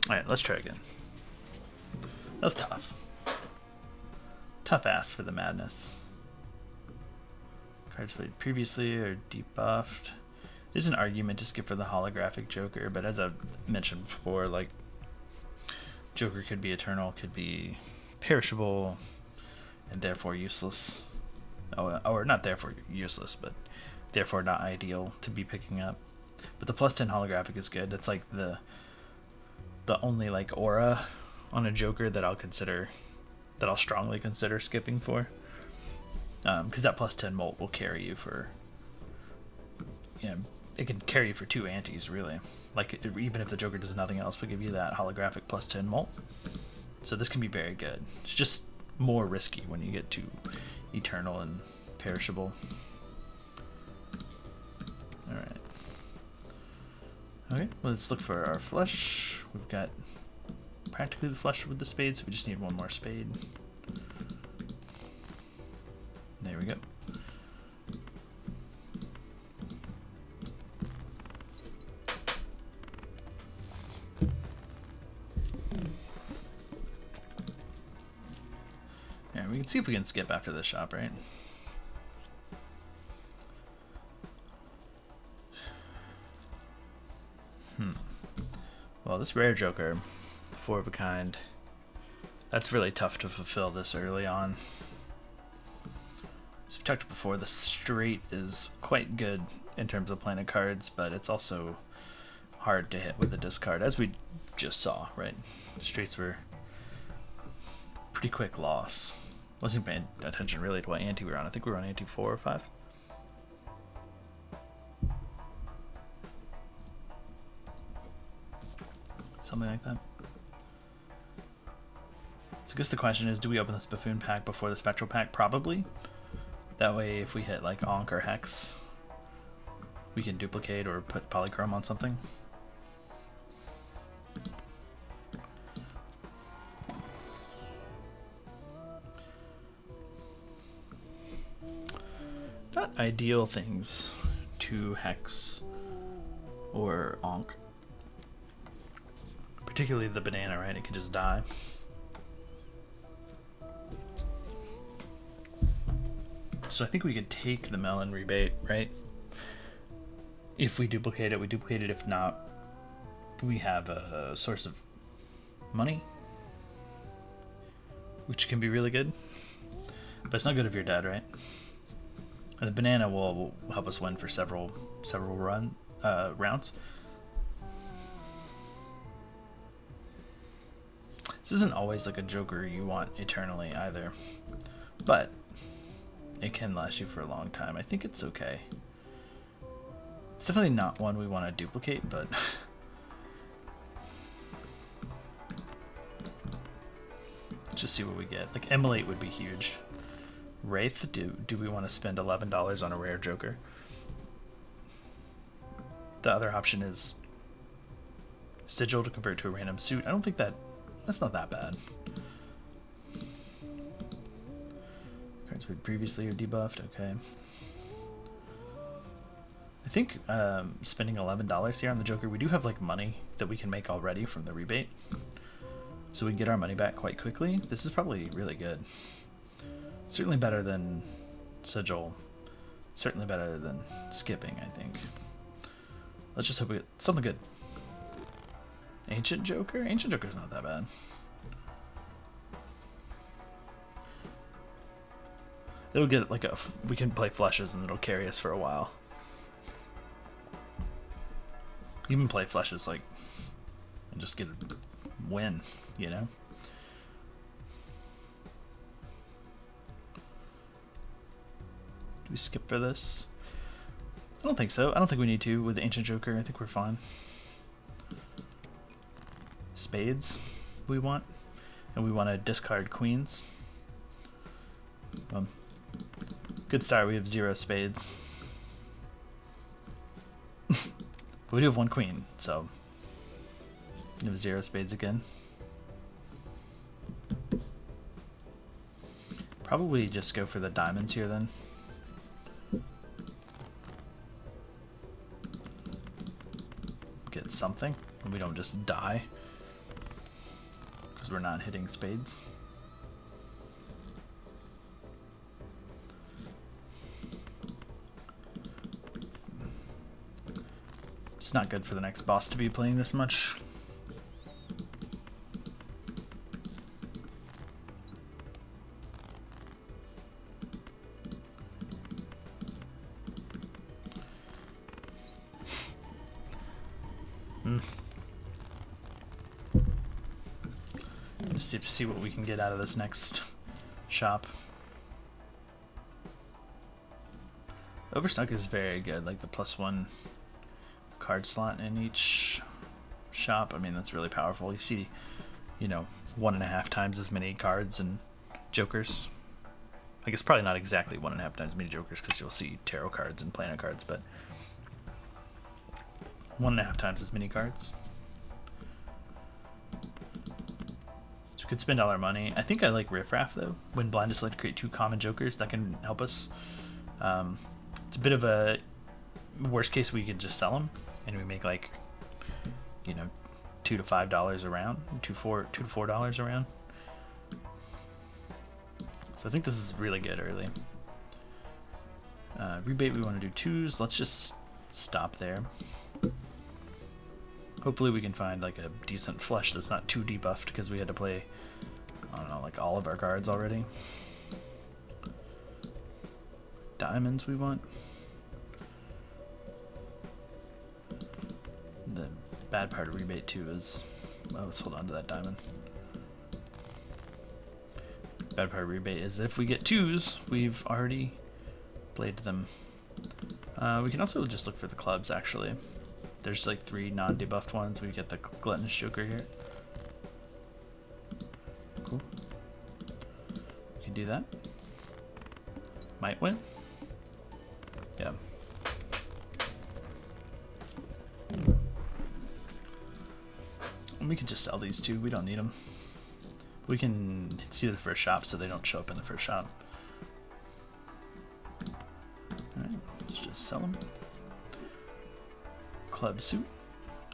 Alright, let's try again. That was tough. Tough ask for the madness. Cards played previously are debuffed. There's an argument to skip for the holographic Joker, but as I mentioned before, like, Joker could be eternal, could be perishable, and therefore useless. Oh, or not therefore useless, but therefore not ideal to be picking up. But the +10 holographic is good. It's like the only like aura on a Joker that I'll strongly consider skipping for. Because that +10 molt will carry you for, you know, it can carry you for 2 antis really. Like even if the Joker does nothing else, will give you that holographic +10 molt. So this can be very good. It's just more risky when you get to eternal and perishable. All right. Okay, well, let's look for our flush. We've got practically the flush with the spade, so we just need one more spade. There we go. Yeah, we can see if we can skip after this shop, right? Well, this rare Joker, 4 of a kind, that's really tough to fulfill this early on. As we've talked before, the straight is quite good in terms of playing of cards, but it's also hard to hit with the discard, as we just saw, right? Straights were pretty quick loss. Wasn't paying attention really to what ante we were on. I think we were on ante 4 or 5. Something like that. So I guess the question is, do we open this Buffoon pack before the Spectral pack? Probably. That way, if we hit like Onk or Hex, we can duplicate or put Polychrome on something. Not ideal things to Hex or Onk. Particularly the banana, right? It could just die. So I think we could take the melon rebate, right? If we duplicate it, we duplicate it. If not, we have a source of money, which can be really good. But it's not good if you're dead, right? And the banana will help us win for several rounds. This isn't always like a Joker you want eternally either, but it can last you for a long time. I think it's okay. It's definitely not one we want to duplicate, but let's just see what we get. Like Emulate would be huge. Wraith, do we want to spend $11 on a rare Joker? The other option is Sigil to convert to a random suit. I don't think that's not that bad. Cards we previously are debuffed. Okay. I think spending $11 here on the Joker, we do have like money that we can make already from the rebate, so we can get our money back quite quickly. This is probably really good. Certainly better than Sigil. Certainly better than skipping, I think. Let's just hope we get something good. Ancient Joker? Ancient Joker's not that bad. It'll get like we can play flushes and it'll carry us for a while. Even play flushes like and just get a win, you know? Do we skip for this? I don't think so. I don't think we need to with the Ancient Joker. I think we're fine. Spades we want, and we want to discard queens. Good start. We have 0 spades. But we do have 1 queen, so we have 0 spades again. Probably just go for the diamonds here then. Get something, and we don't just die. because we're not hitting spades. It's not good for the next boss to be playing this much. Just have to see what we can get out of this next shop. Overstock is very good, like the +1 card slot in each shop. I mean, that's really powerful. You see, you know, 1.5 times as many cards and jokers. I guess probably not exactly 1.5 times as many jokers, because you'll see tarot cards and planet cards, but 1.5 times as many cards. So we could spend all our money. I think I like Riff Raff though. When blind is selected, create 2 common jokers. That can help us. It's a bit of a worst case. We could just sell them, and we make like, you know, $2 to $5 a round, $2 to $4 a round. So I think this is really good early. Rebate, we want to do 2s. Let's just stop there. Hopefully we can find like a decent flush that's not too debuffed, because we had to play, I don't know, like all of our cards already. Diamonds we want. The bad part of rebate too is, well, let's hold on to that diamond. Bad part of rebate is that if we get 2s, we've already played them. We can also just look for the clubs actually. There's like 3 non-debuffed ones. We get the Gluttonous Joker here. Cool. We can do that. Might win. Yeah. And we can just sell these 2. We don't need them. We can see the first shop so they don't show up in the first shop. Alright, let's just sell them. Club suit.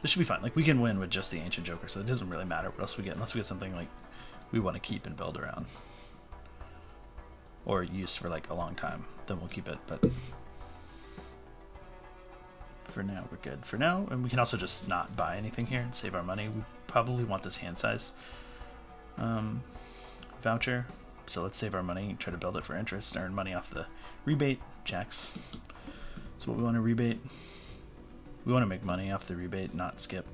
This should be fine. Like, we can win with just the Ancient Joker, so it doesn't really matter what else we get, unless we get something like we want to keep and build around, or use for like a long time. Then we'll keep it. But for now, we're good. For now, and we can also just not buy anything here and save our money. We probably want this hand size voucher, so let's save our money and try to build it for interest, earn money off the rebate. Jacks. So what we want to rebate. We want to make money off the rebate, not skip.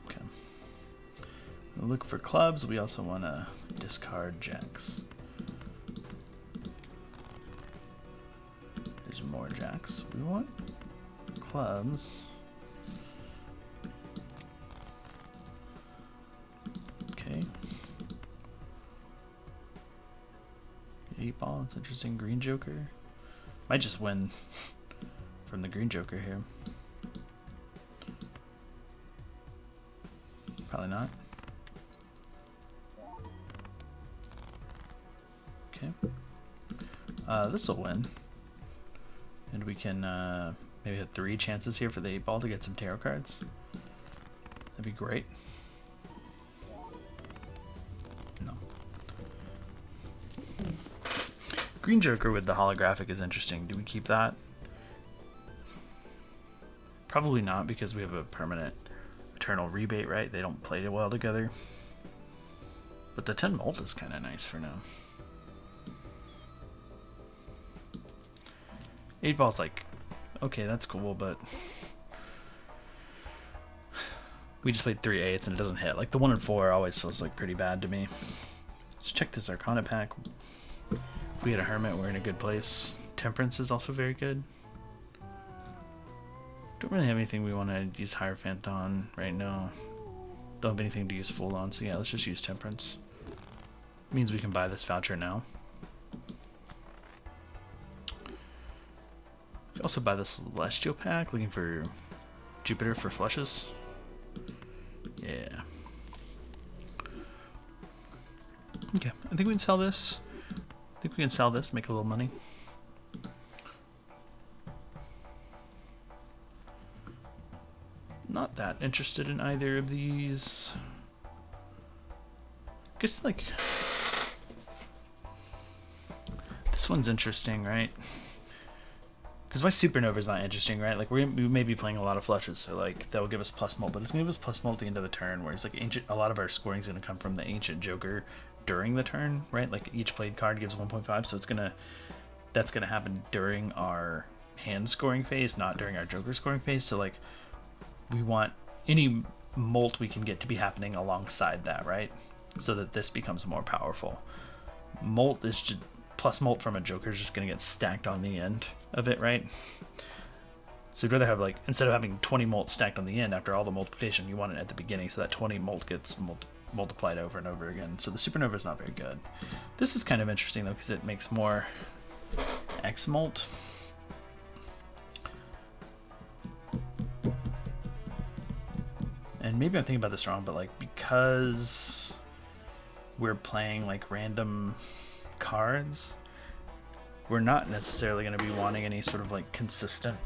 Okay. We'll look for clubs. We also want to discard jacks. There's more jacks. We want clubs. Okay. 8 ball, it's interesting. Green Joker. Might just win from the Green Joker here. Probably not. Okay. This will win. And we can maybe have 3 chances here for the 8 ball to get some tarot cards. That'd be great. Green Joker with the holographic is interesting. Do we keep that? Probably not, because we have a permanent eternal rebate, right? They don't play well together. But the xMult is kind of nice for now. 8 ball's like, okay, that's cool, but we just played 3 8s and it doesn't hit. Like the 1 and 4 always feels like pretty bad to me. Let's check this Arcana pack. If we had a Hermit, we're in a good place. Temperance is also very good. Don't really have anything we want to use Hierophant on right now. Don't have anything to use Fool on, so yeah, let's just use Temperance. Means we can buy this voucher now. We also buy the Celestial pack, looking for Jupiter for flushes. Yeah. Okay, I think we can sell this. I think we can sell this, make a little money. not that interested in either of these. Guess like this one's interesting, right? Because my Supernova is not interesting, right? Like we may be playing a lot of flushes, so like that will give us plus mult, but it's gonna give us plus mult at the end of the turn. Whereas like a lot of our scoring is gonna come from the Ancient Joker during the turn, right? Like each played card gives 1.5, so that's gonna happen during our hand scoring phase, not during our Joker scoring phase. So like we want any mult we can get to be happening alongside that, right? So that this becomes more powerful. Mult is just plus mult from a Joker is just gonna get stacked on the end of it, right? So you'd rather have like, instead of having 20 mult stacked on the end after all the multiplication, you want it at the beginning so that 20 mult gets multiplied over and over again. So the Supernova is not very good. This is kind of interesting though because it makes more xMult. And maybe I'm thinking about this wrong, but like because we're playing like random cards, we're not necessarily going to be wanting any sort of like consistent,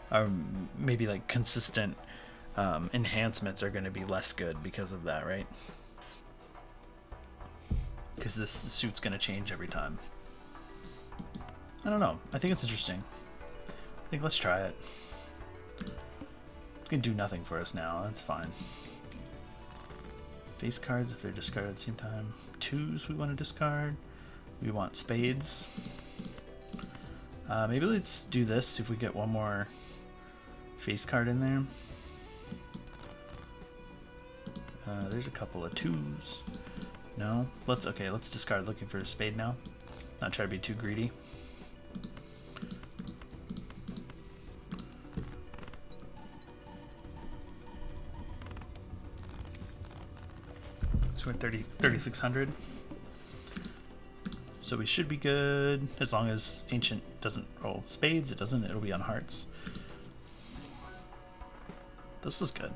or maybe like consistent enhancements are going to be less good because of that, right? Because this suit's going to change every time. I don't know. I think it's interesting. I think let's try it. It's going to do nothing for us now. That's fine. Face cards if they're discarded at the same time. Twos we want to discard. We want spades. Maybe let's do this, see if we get one more face card in there. There's a couple of twos. No? Let's discard looking for a spade now. Not try to be too greedy. So we're at 3,600. So we should be good as long as Ancient doesn't roll spades. It doesn't, it'll be on hearts. This is good.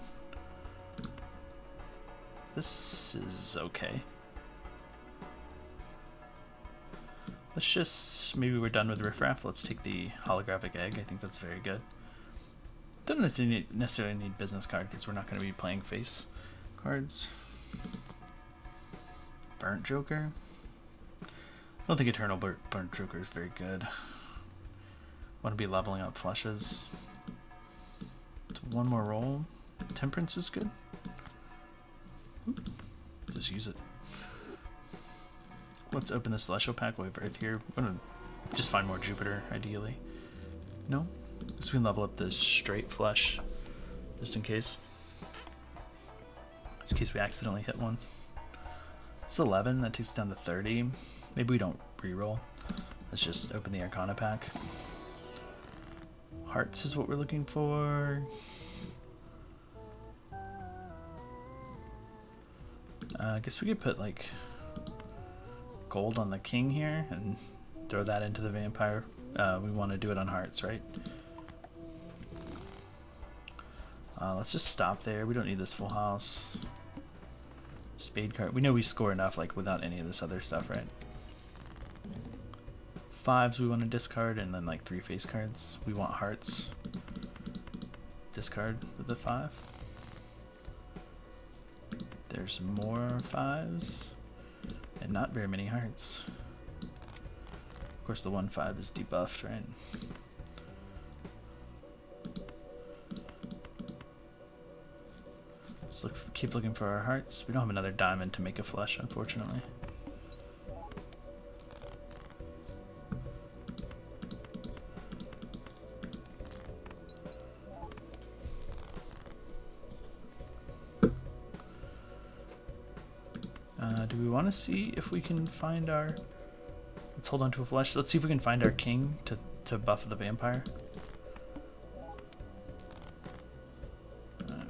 This is okay. Let's just, maybe we're done with riffraff. Let's take the holographic egg. I think that's very good. Don't necessarily need business card because we're not going to be playing face cards. Burnt Joker. I don't think Eternal Burnt Joker is very good. Want to be leveling up flushes. So one more roll. Temperance is good. Oop. Just use it. Let's open the Celestial Pack. We have Earth here. I'm gonna just find more Jupiter, ideally. No? Just we can level up this straight flush, just in case. In case we accidentally hit one. It's 11, that takes us down to 30. Maybe we don't reroll. Let's just open the Arcana pack. Hearts is what we're looking for. I guess we could put like gold on the king here and throw that into the vampire. We want to do it on hearts, right? Let's just stop there. We don't need this full house. Spade card. We know we score enough like without any of this other stuff, right? Fives we want to discard, and then like 3 face cards. We want hearts. Discard with the 5. There's more 5s. And not very many hearts. Of course the 1/5 is debuffed, right? Let's keep looking for our hearts. We don't have another diamond to make a flush, unfortunately. Do we want to see if we can find our... Let's hold on to a flush. Let's see if we can find our king to buff the vampire.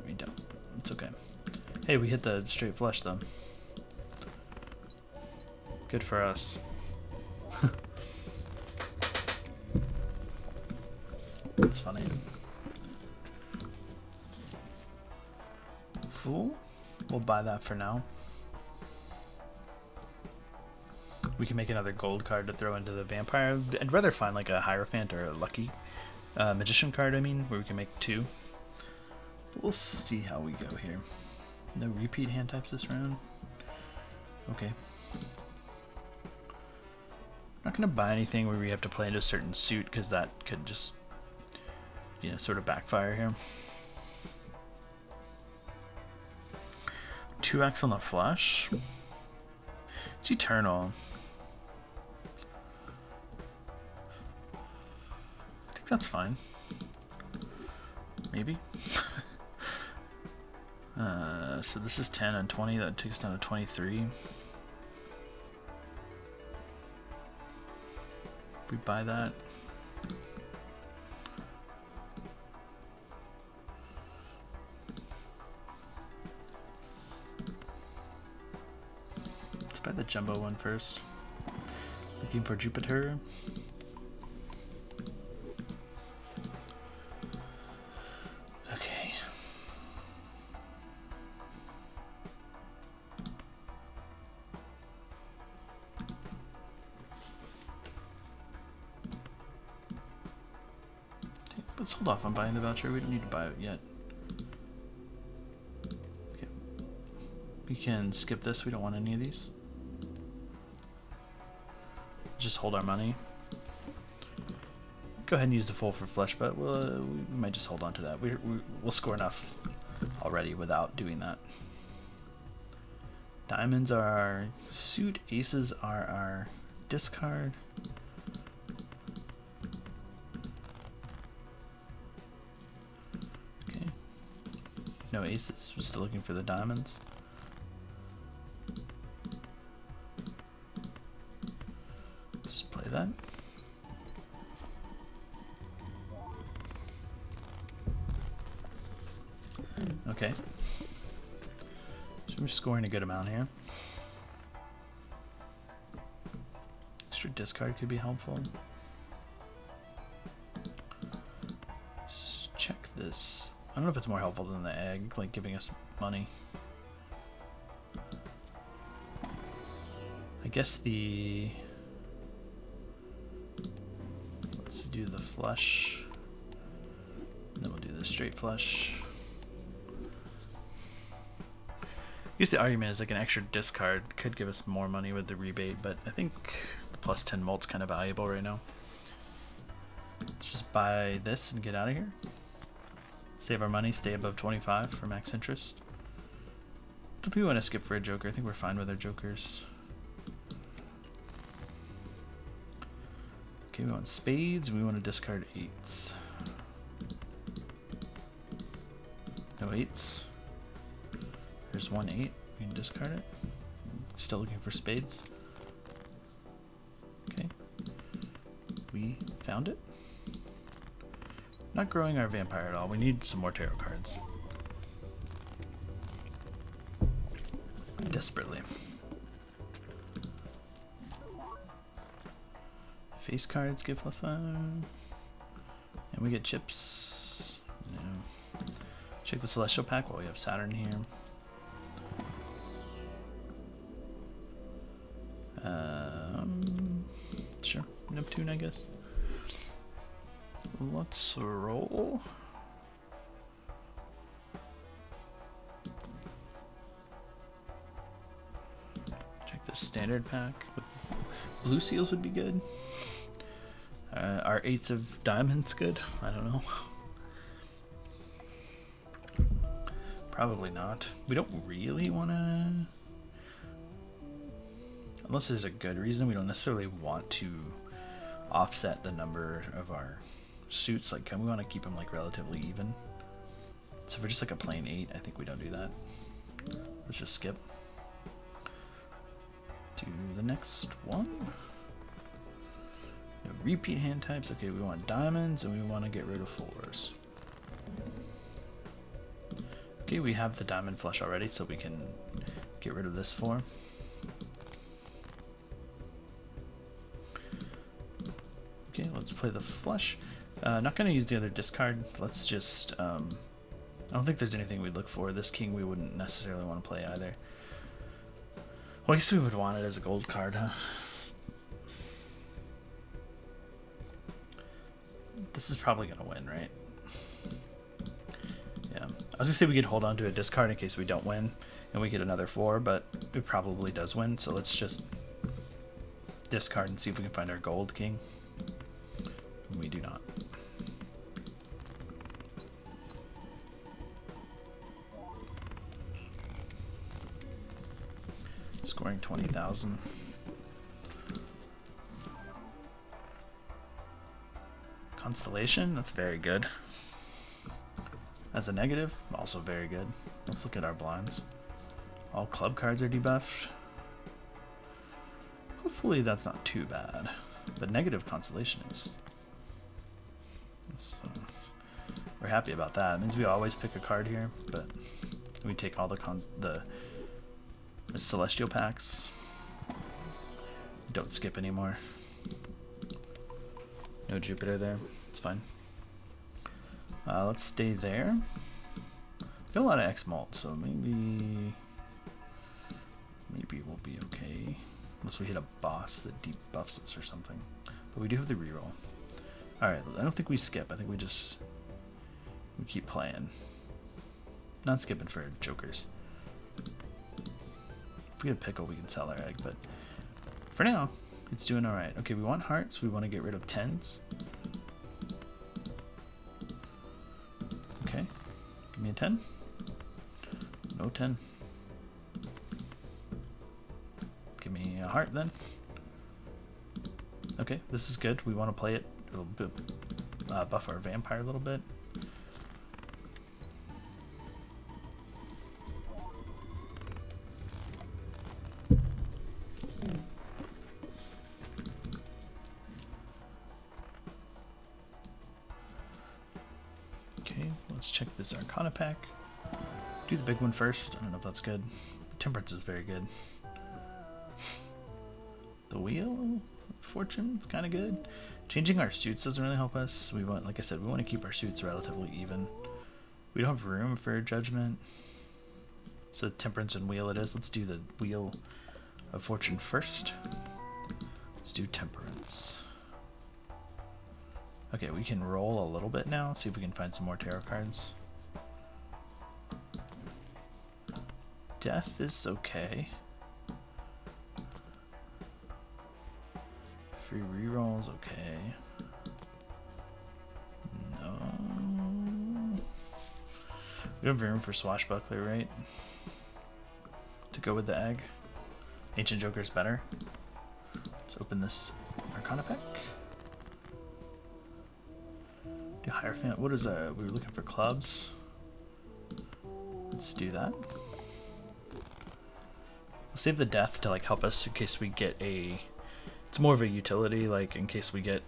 We don't. It's okay. Hey, we hit the straight flush though. Good for us. That's funny. Fool? We'll buy that for now. We can make another gold card to throw into the vampire. I'd rather find like a Hierophant or a Lucky Magician card, I mean, where we can make 2. We'll see how we go here. No repeat hand types this round. Okay. Not gonna buy anything where we have to play into a certain suit because that could just, you know, sort of backfire here. 2x on the flush. It's eternal. I think that's fine. Maybe. So this is 10 and 20. That takes us down to 23. If we buy that. Let's buy the jumbo one first. Looking for Jupiter. Okay. Let's hold off on buying the voucher. We don't need to buy it yet. Okay. We can skip this. We don't want any of these. Just hold our money. Go ahead and use the full for flesh, but we might just hold on to that. We'll score enough already without doing that. Diamonds are our suit. Aces are our discard. Okay. No aces. We're still looking for the diamonds. Just play that. Okay. So we're scoring a good amount here. Extra discard could be helpful. Let's check this. I don't know if it's more helpful than the egg, like giving us money. I guess the... Let's do the flush. Then we'll do the straight flush. I guess the argument is like an extra discard could give us more money with the rebate, but I think the plus 10 mult's kind of valuable right now. Let's just buy this and get out of here. Save our money, stay above 25 for max interest. Don't think we want to skip for a joker. I think we're fine with our jokers. Okay, we want spades, and we want to discard 8s. No 8s. There's 1 8. We can discard it. Still looking for spades. Okay. We found it. Not growing our vampire at all. We need some more tarot cards. Desperately. Face cards give +5. And we get chips. No. Check the Celestial pack while we have Saturn here. Sure. Neptune, I guess. Let's roll. Check the standard pack. Blue seals would be good. Are 8s of diamonds good? I don't know. Probably not. We don't really want to... Unless there's a good reason, we don't necessarily want to offset the number of our suits. Like, we want to keep them like relatively even. So for just like a plain 8, I think we don't do that. Let's just skip to the next one. No repeat hand types. Okay, we want diamonds and we want to get rid of 4s. Okay, we have the diamond flush already, so we can get rid of this 4. Okay, let's play the flush. Not going to use the other discard. Let's just... I don't think there's anything we'd look for. This king we wouldn't necessarily want to play either. Well, I guess we would want it as a gold card, huh? This is probably gonna win, right? Yeah. I was gonna say we could hold on to a discard in case we don't win and we get another 4, but it probably does win, so let's just discard and see if we can find our gold king. We do not. Scoring 20,000. Constellation, that's very good. As a negative, also very good. Let's look at our blinds. All club cards are debuffed. Hopefully that's not too bad. But negative constellation is... we're happy about that. It means we always pick a card here, but we take all the celestial packs. Don't skip anymore. No Jupiter there. It's fine. Let's stay there. Got a lot of xMult, so maybe we'll be okay. Unless we hit a boss that debuffs us or something. But we do have the reroll. Alright, I don't think we skip. I think we keep playing. Not skipping for jokers. If we get a pickle, we can sell our egg, but for now, it's doing alright. Okay, we want hearts. We want to get rid of 10s. Okay, give me a 10. No 10. Give me a heart then. Okay, this is good. We want to play it a little bit, buff our vampire a little bit. Okay, let's check this Arcana pack. Do the big one first. I don't know if that's good. Temperance is very good. The Wheel of Fortune is kind of good. Changing our suits doesn't really help us. We want, like I said, we want to keep our suits relatively even. We don't have room for Judgment. So Temperance and Wheel it is. Let's do the Wheel of Fortune first. Let's do Temperance. Okay, we can roll a little bit now. See if we can find some more tarot cards. Death is okay. Free rerolls, okay. No. We don't have room for Swashbuckler, right? To go with the egg. Ancient Joker's better. Let's open this Arcana pack. Do Hierophant. What is that? We were looking for clubs. Let's do that. We'll save the death to like help us in case we get a... It's more of a utility, like in case we get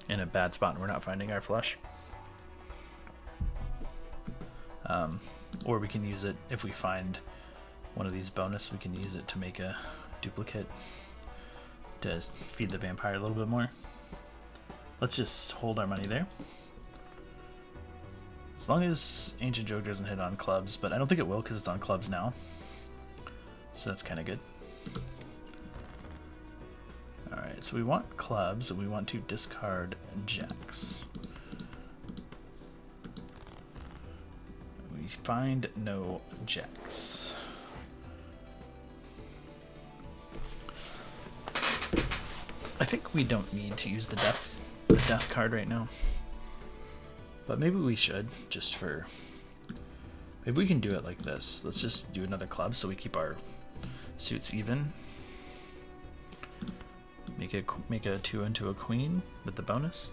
in a bad spot and we're not finding our flush. Or we can use it if we find one of these bonus, we can use it to make a duplicate to feed the vampire a little bit more. Let's just hold our money there. As long as Ancient Joker doesn't hit on clubs, but I don't think it will because it's on clubs now. So that's kind of good. Alright, so we want clubs and we want to discard jacks. We find no jacks. I think we don't need to use the death card right now. But maybe we should, just for... Maybe we can do it like this. Let's just do another club so we keep our suits even. Make a 2 into a queen with the bonus.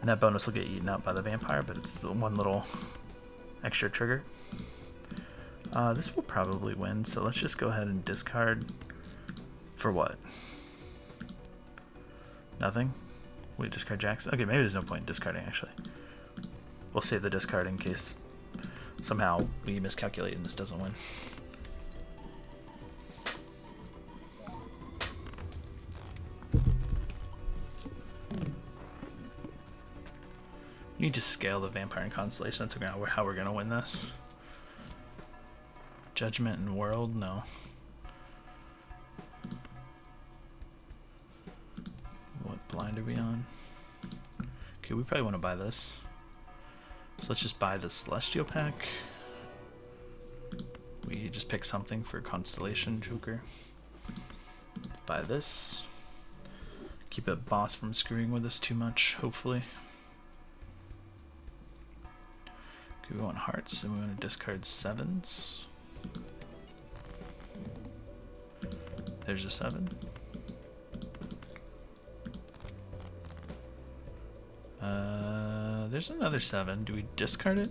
And that bonus will get eaten out by the vampire, but it's one little extra trigger. This will probably win, so let's just go ahead and discard. For what? Nothing? We discard jacks? Okay, maybe there's no point in discarding actually. We'll save the discard in case somehow we miscalculate and this doesn't win. You need to scale the vampire and constellation. That's how we're gonna win this. Judgment and world, no. What blind are we on? Okay, we probably want to buy this. So let's just buy the Celestial pack. We just pick something for Constellation Joker. Buy this. Keep a boss from screwing with us too much, hopefully. Okay, we want hearts and we want to discard 7s. There's a 7. There's another 7. Do we discard it?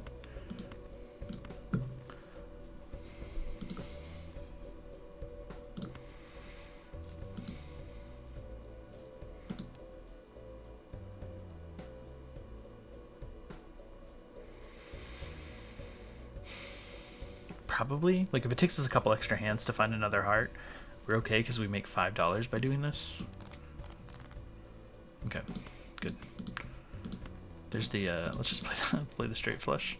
Probably. Like, if it takes us a couple extra hands to find another heart, we're okay because we make $5 by doing this. Okay, good. There's the, let's just play the straight flush.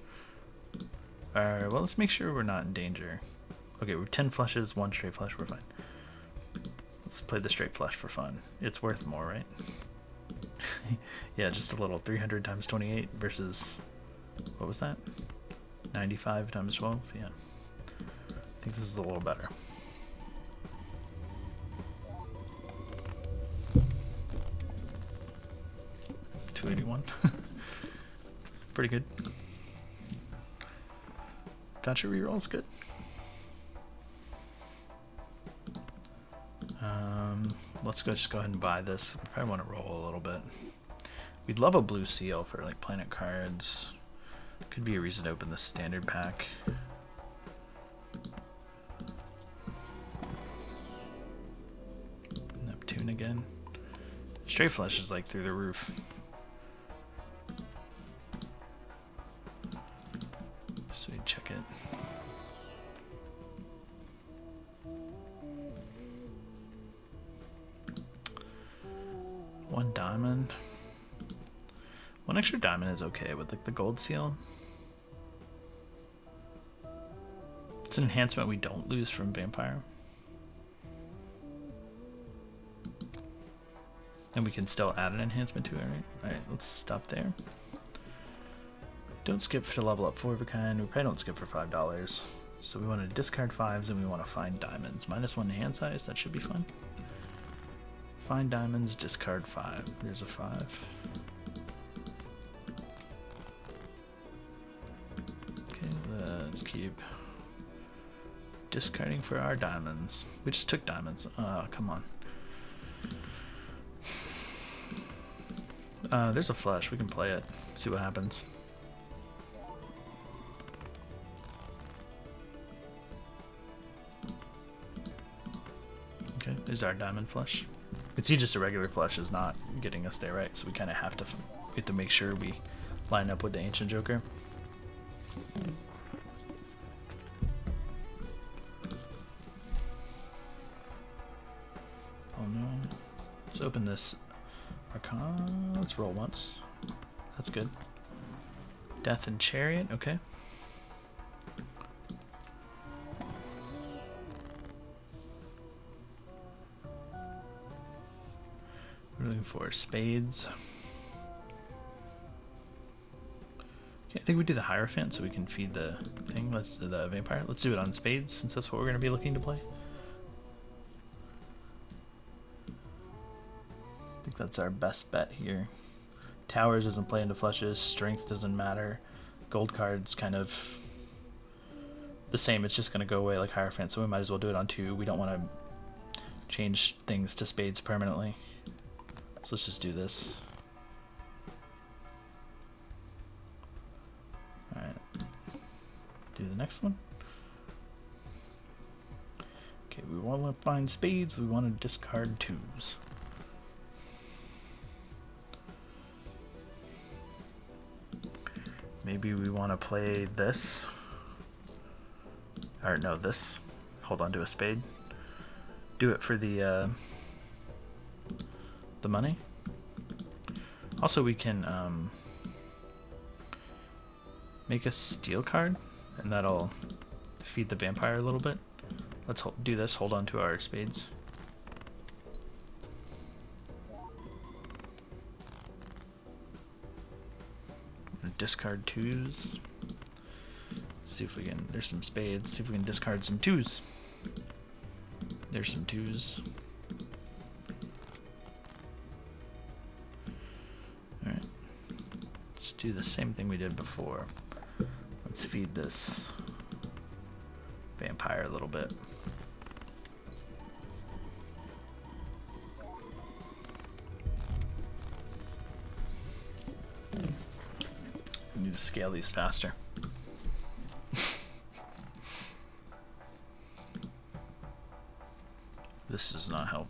Alright, well, let's make sure we're not in danger. Okay, we're 10 flushes, 1 straight flush, we're fine. Let's play the straight flush for fun. It's worth more, right? Yeah, just a little. 300 times 28 versus, what was that? 95 times 12, yeah. I think this is a little better. $281. Pretty good. Gotcha reroll's good. Let's just go ahead and buy this. We probably want to roll a little bit. We'd love a blue seal for like planet cards. Could be a reason to open the standard pack. Neptune again. Straight flush is like through the roof. So we check it. One diamond. One extra diamond is okay with like the gold seal. It's an enhancement we don't lose from Vampire. And we can still add an enhancement to it, right? Alright, let's stop there. Don't skip to level up 4 of a kind. We probably don't skip for $5. So we want to discard 5s and we want to find diamonds. -1 hand size, that should be fun. Find diamonds, discard 5. There's a 5. Okay, let's keep discarding for our diamonds. We just took diamonds. Oh, come on. There's a flush. We can play it. See what happens. Okay, there's our diamond flush. You can see just a regular flush is not getting us there, right? So we kind of have to make sure we line up with the Ancient Joker. Oh no. Let's open this Arcana. Let's roll once. That's good. Death and Chariot, okay. We're looking for spades. Okay, I think we do the Hierophant so we can feed the thing. Let's do the Vampire. Let's do it on spades since that's what we're going to be looking to play. I think that's our best bet here. Towers doesn't play into flushes. Strength doesn't matter. Gold cards kind of the same. It's just going to go away like Hierophant, so we might as well do it on 2. We don't want to change things to spades permanently. So let's just do this. Alright. Do the next one. Okay, we want to find spades. We want to discard 2s. Maybe we want to play this. Or no, this. Hold on to a spade. Do it for the money. Also, we can make a steel card, and that'll feed the Vampire a little bit. Let's do this. Hold on to our spades. discard 2s. See if we can, there's some spades, see if we can discard some 2s. There's some 2s. Alright. Let's do the same thing we did before. Let's feed this vampire a little bit. We need to scale these faster. This does not help.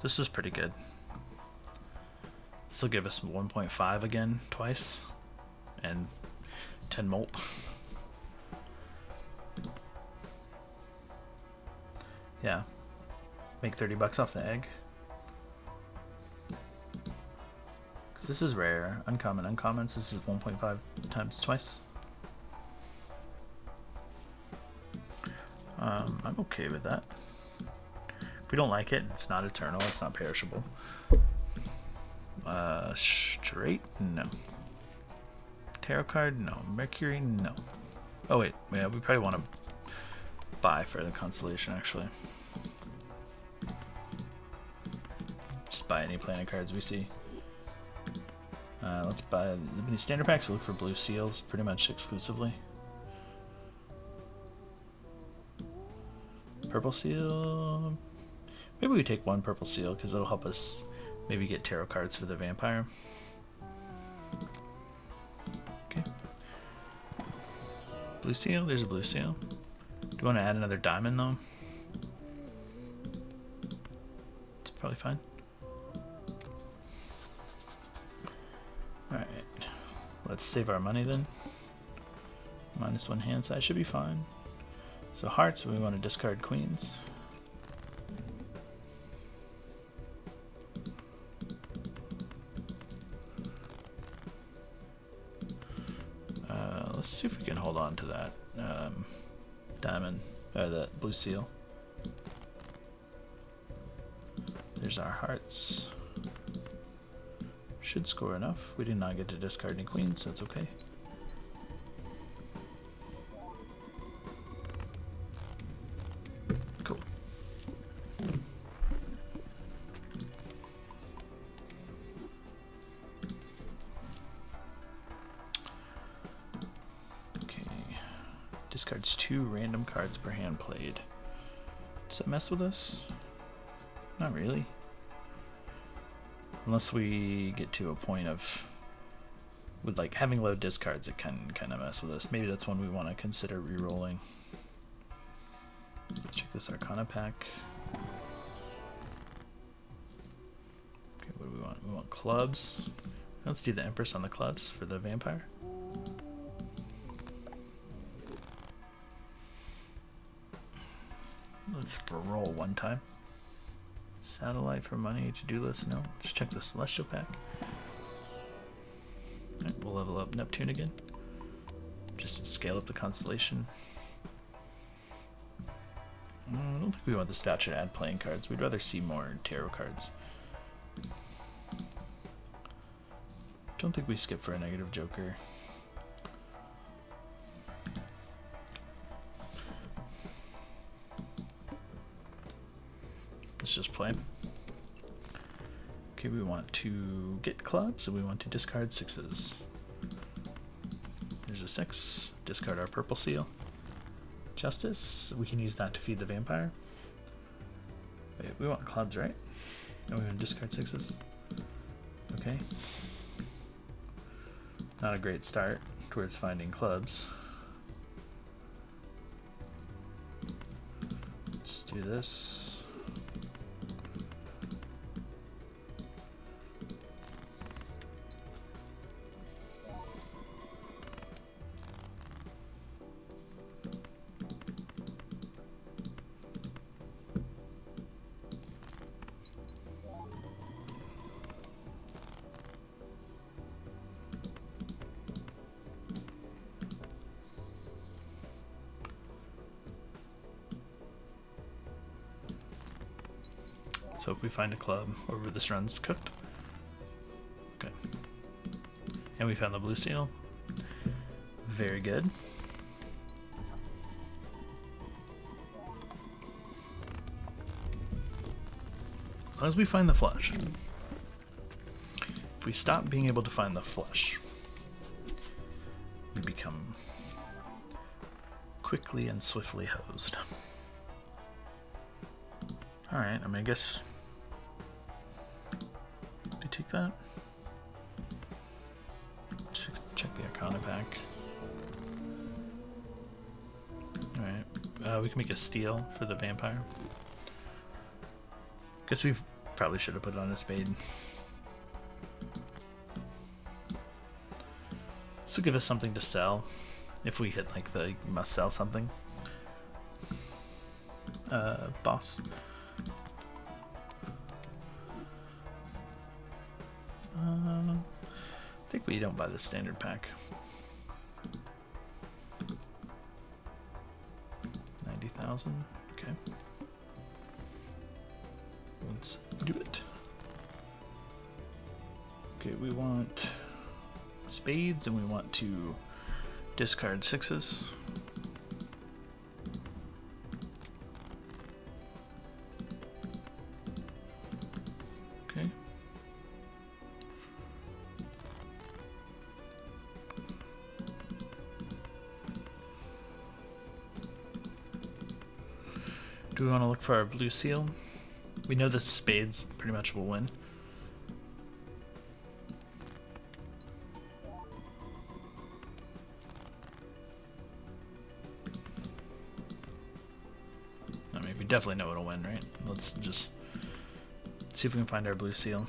This is pretty good. This will give us 1.5 again twice and 10 molt. Yeah. Make 30 bucks off the egg. Because this is rare. Uncommon, uncommons. This is 1.5 times twice. I'm okay with that. If we don't like it, it's not eternal, it's not perishable. Straight? No. Tarot card? No. Mercury? No. Oh wait, yeah, we probably want to buy for the constellation actually. Just buy any planet cards we see. Let's buy these standard packs. We'll look for blue seals pretty much exclusively. Purple seal. Maybe we take one purple seal because it'll help us maybe get tarot cards for the vampire. Okay. Blue seal. There's a blue seal. Do you want to add another diamond though? It's probably fine. Alright. Let's save our money then. -1 hand size should be fine. So hearts, we want to discard queens. Let's see if we can hold on to that diamond, that blue seal. There's our hearts. Should score enough. We did not get to discard any queens, that's okay. Cool. Okay. Discards 2 random cards per hand played. Does that mess with us? Not really. Unless we get to a point of, with like having low discards, it can kind of mess with us. Maybe that's one we want to consider re-rolling. Let's check this Arcana pack. Okay, what do we want? We want clubs. Let's do the Empress on the clubs for the vampire. Let's roll one time. Satellite for money, to-do list, no. Let's check the Celestial pack. Alright, we'll level up Neptune again. Just to scale up the constellation. I don't think we want this voucher to add playing cards. We'd rather see more tarot cards. Don't think we skip for a negative joker. Let's just play. Okay, we want to get clubs, and we want to discard 6s. There's a 6. Discard our purple seal. Justice. We can use that to feed the vampire. Wait, we want clubs, right? And we want to discard 6s. Okay. Not a great start towards finding clubs. Let's do this. So if we find a club where this run's cooked. Okay. And we found the blue seal. Very good. As long as we find the flush. If we stop being able to find the flush, we become quickly and swiftly hosed. Alright, I mean, I guess we take that. Check the Arcana pack. Alright, we can make a steal for the vampire. Guess we probably should have put it on a spade. This will give us something to sell if we hit like the must sell something. Boss. I think we don't buy the standard pack. 90,000. Okay. Let's do it. Okay, we want spades and we want to discard sixes. Okay. Do we want to look for our blue seal? We know the spades pretty much will win. I mean, we definitely know it'll win, right? Let's just see if we can find our blue seal.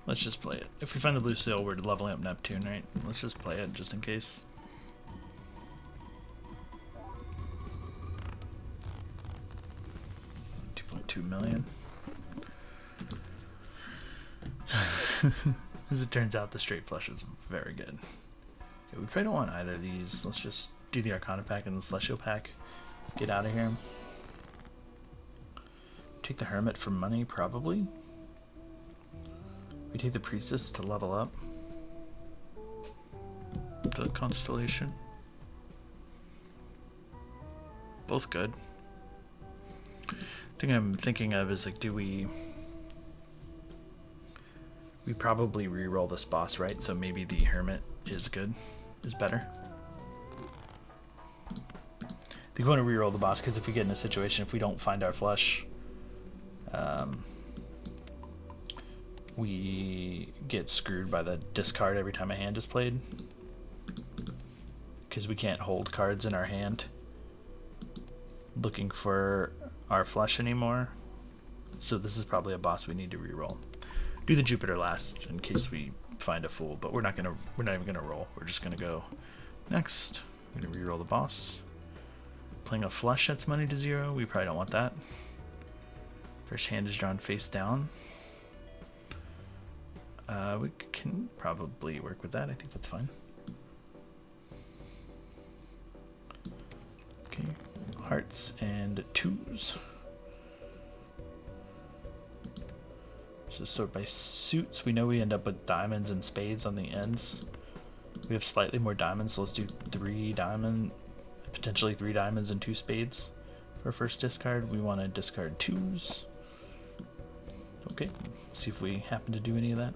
Let's just play it. If we find the blue seal, we're leveling up Neptune, right? Let's just play it just in case. $2.2 million. As it turns out, the straight flush is very good. Okay, we probably don't want either of these. Let's just do the Arcana pack and the Celestial pack. Get out of here. Take the Hermit for money, probably. We take the Priestess to level up the Constellation. Both good. The thing I'm thinking of is like, do we probably re-roll this boss, right? So maybe the Hermit is better. I think we want to re-roll the boss because if we get in a situation, if we don't find our flush, we get screwed by the discard every time a hand is played. Because we can't hold cards in our hand looking for our flush anymore. So this is probably a boss we need to re-roll. Do the Jupiter last in case we find a fool, but we're not even gonna roll. We're just gonna go next. We're gonna re-roll the boss. Playing a flush that's money to 0. We probably don't want that. First hand is drawn face down. We can probably work with that. I think that's fine. Okay, hearts and 2s. Just sort by suits. We know we end up with diamonds and spades on the ends. We have slightly more diamonds, so let's do 3 diamond, potentially 3 diamonds and 2 spades for first discard. We want to discard 2s. Okay, see if we happen to do any of that.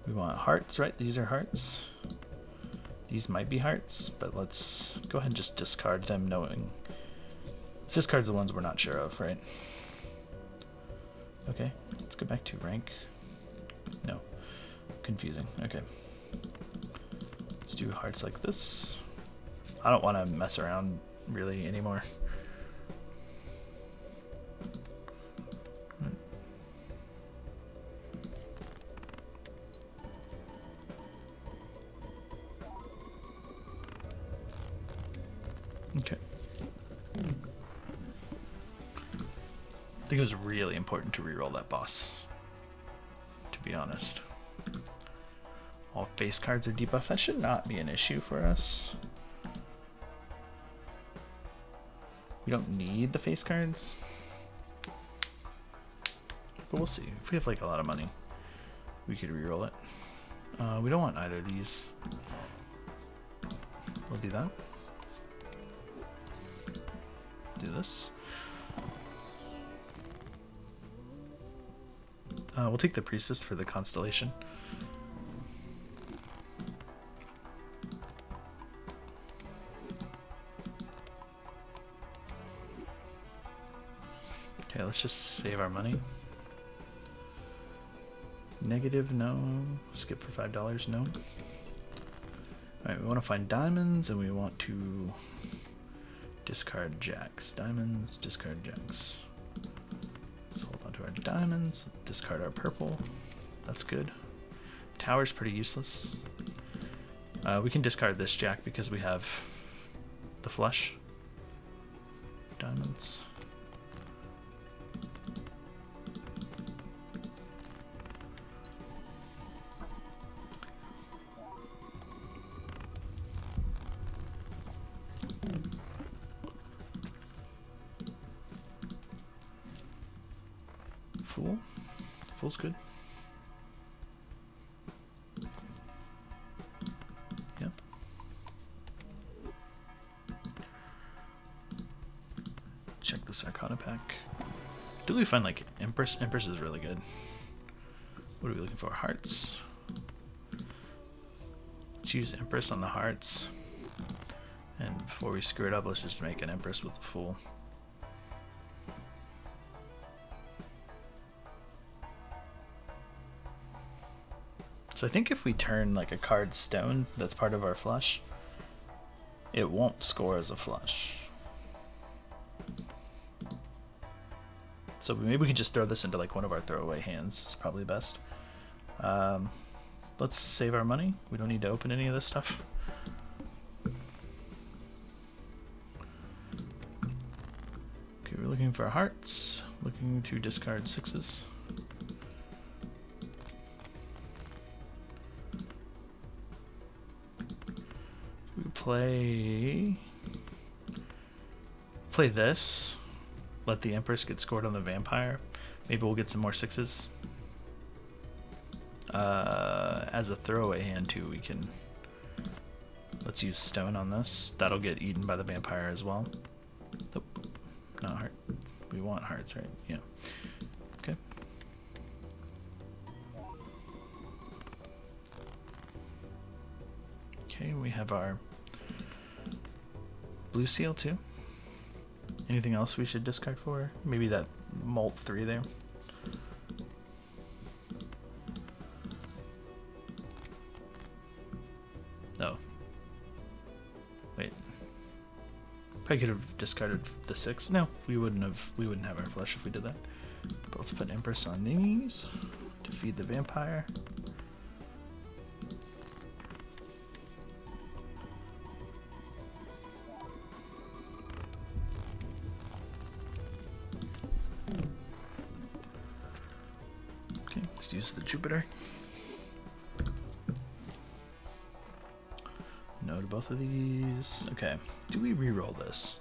We want hearts, right? These are hearts. These might be hearts, but let's go ahead and just discard them knowing. Let's discard the ones we're not sure of, right? Okay, let's go back to rank. No, confusing. Okay. Let's do hearts like this. I don't want to mess around really anymore. Okay. think it was really important to reroll that boss, to be honest. All face cards are debuffed. That should not be an issue for us. We don't need the face cards, but we'll see. If we have like a lot of money, we could reroll it. We don't want either of these. We'll do that. Do this. We'll take the priestess for the constellation. Okay, let's just save our money. Negative, no. Skip for $5, no. Alright, we want to find diamonds and we want to discard jacks. Diamonds, discard jacks. Let's hold on to our diamonds, discard our purple. That's good. Tower's pretty useless. We can discard this jack because we have the flush. Diamonds. Fool. Fool's good. Yep. Check this Arcana pack. Do we find like Empress? Empress is really good. What are we looking for? Hearts. Let's use Empress on the hearts. And before we screw it up, let's just make an Empress with the Fool. So I think if we turn like a card stone that's part of our flush, it won't score as a flush. So maybe we could just throw this into like one of our throwaway hands. It's probably best. Let's save our money. We don't need to open any of this stuff. Okay, we're looking for hearts. Looking to discard sixes. Play this, let the Empress get scored on the vampire. Maybe we'll get some more sixes. As a throwaway hand too, we can, let's use stone on this. That'll get eaten by the vampire as well. Oh, not heart. We want hearts, right? Yeah. Okay. Okay, we have our blue seal too. Anything else we should discard for? Maybe that xMult 3 there. No. Wait. Probably could have discarded the 6. No, we wouldn't have our flush if we did that. But let's put Empress on these to feed the vampire. Let's use the Jupiter. No to both of these. Okay, do we reroll this?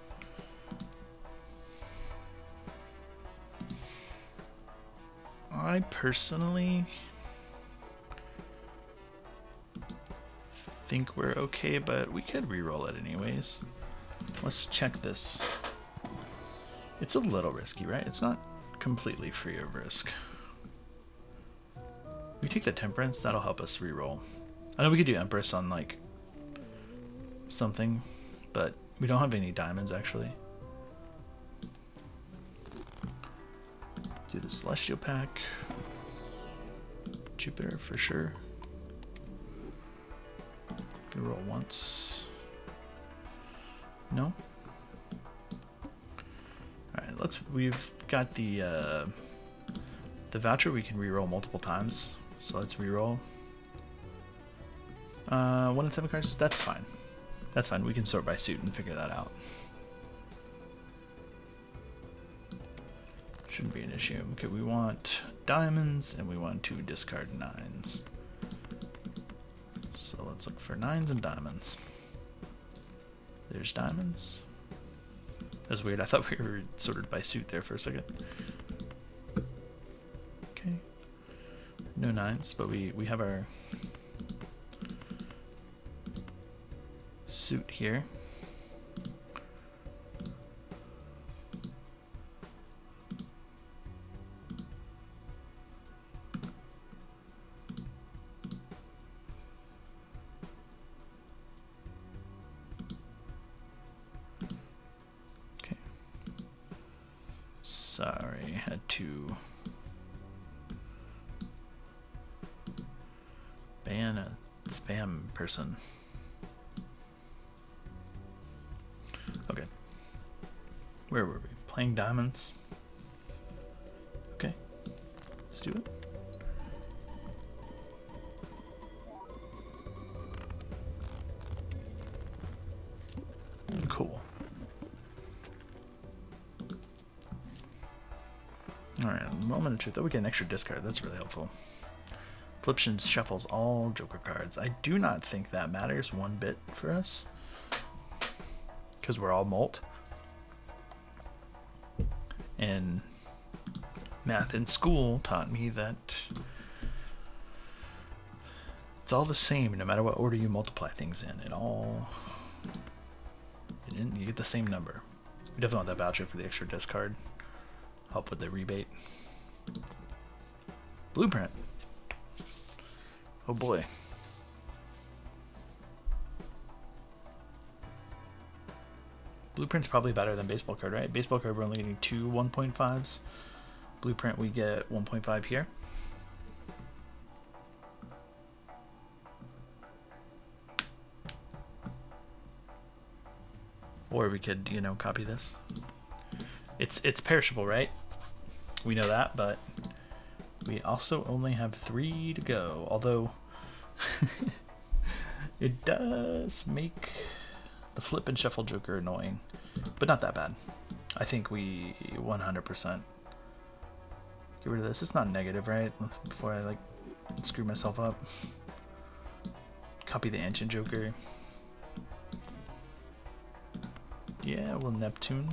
I personally think we're okay, but we could reroll it anyways. Let's check this. It's a little risky, right? It's not completely free of risk. We take the Temperance, that'll help us reroll. I know we could do Empress on like something, but we don't have any diamonds actually. Do the Celestial pack. Jupiter for sure. Reroll once. No? Alright, we've got the voucher we can reroll multiple times. So let's reroll. 1 in 7 cards, that's fine. That's fine, we can sort by suit and figure that out. Shouldn't be an issue. Okay, we want diamonds and we want to discard 9s. So let's look for 9s and diamonds. There's diamonds. That's weird. I thought we were sorted by suit there for a second. Okay. No 9s, but we have our suit here. Sorry, had to ban a spam person. Okay. Where were we? Playing diamonds? Okay. Let's do it. Cool. Alright, moment of truth. Oh, we get an extra discard. That's really helpful. Flips and shuffles all Joker cards. I do not think that matters one bit for us, because we're all mult. And math in school taught me that it's all the same no matter what order you multiply things in. You get the same number. We definitely want that voucher for the extra discard. Help with the rebate. Blueprint. Oh boy. Blueprint's probably better than baseball card, right? Baseball card we're only getting 2 1.5s. Blueprint we get 1.5 here. Or we could, you know, copy this. It's perishable, right? We know that, but we also only have 3 to go. Although it does make the flip and shuffle Joker annoying, but not that bad. I think we 100% get rid of this. It's not negative, right? Before I like screw myself up. Copy the ancient Joker. Yeah, well, Neptune.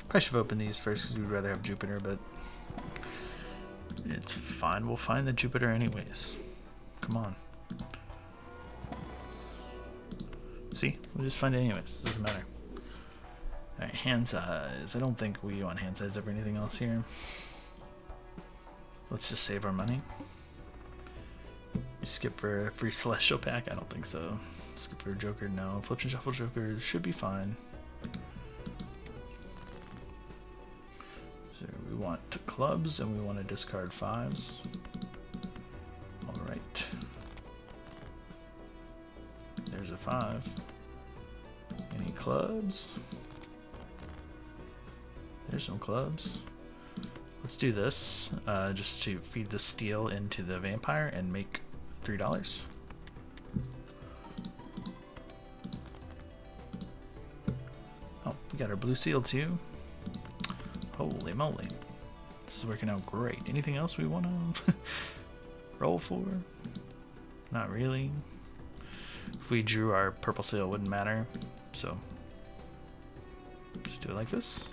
Probably should have opened these first because we'd rather have Jupiter, but it's fine. We'll find the Jupiter anyways. Come on. See? We'll just find it anyways. Doesn't matter. Alright, hand size. I don't think we want hand size over anything else here. Let's just save our money. You skip for a free Celestial pack? I don't think so. Skip for a Joker? No. Flip and shuffle Joker should be fine. So we want clubs and we want to discard 5s. Alright. There's a 5. Any clubs? There's no clubs. Let's do this just to feed the steel into the vampire and make $3. Oh, we got our blue seal too. Holy moly. This is working out great. Anything else we want to roll for? Not really. If we drew our purple seal, it wouldn't matter. So, just do it like this.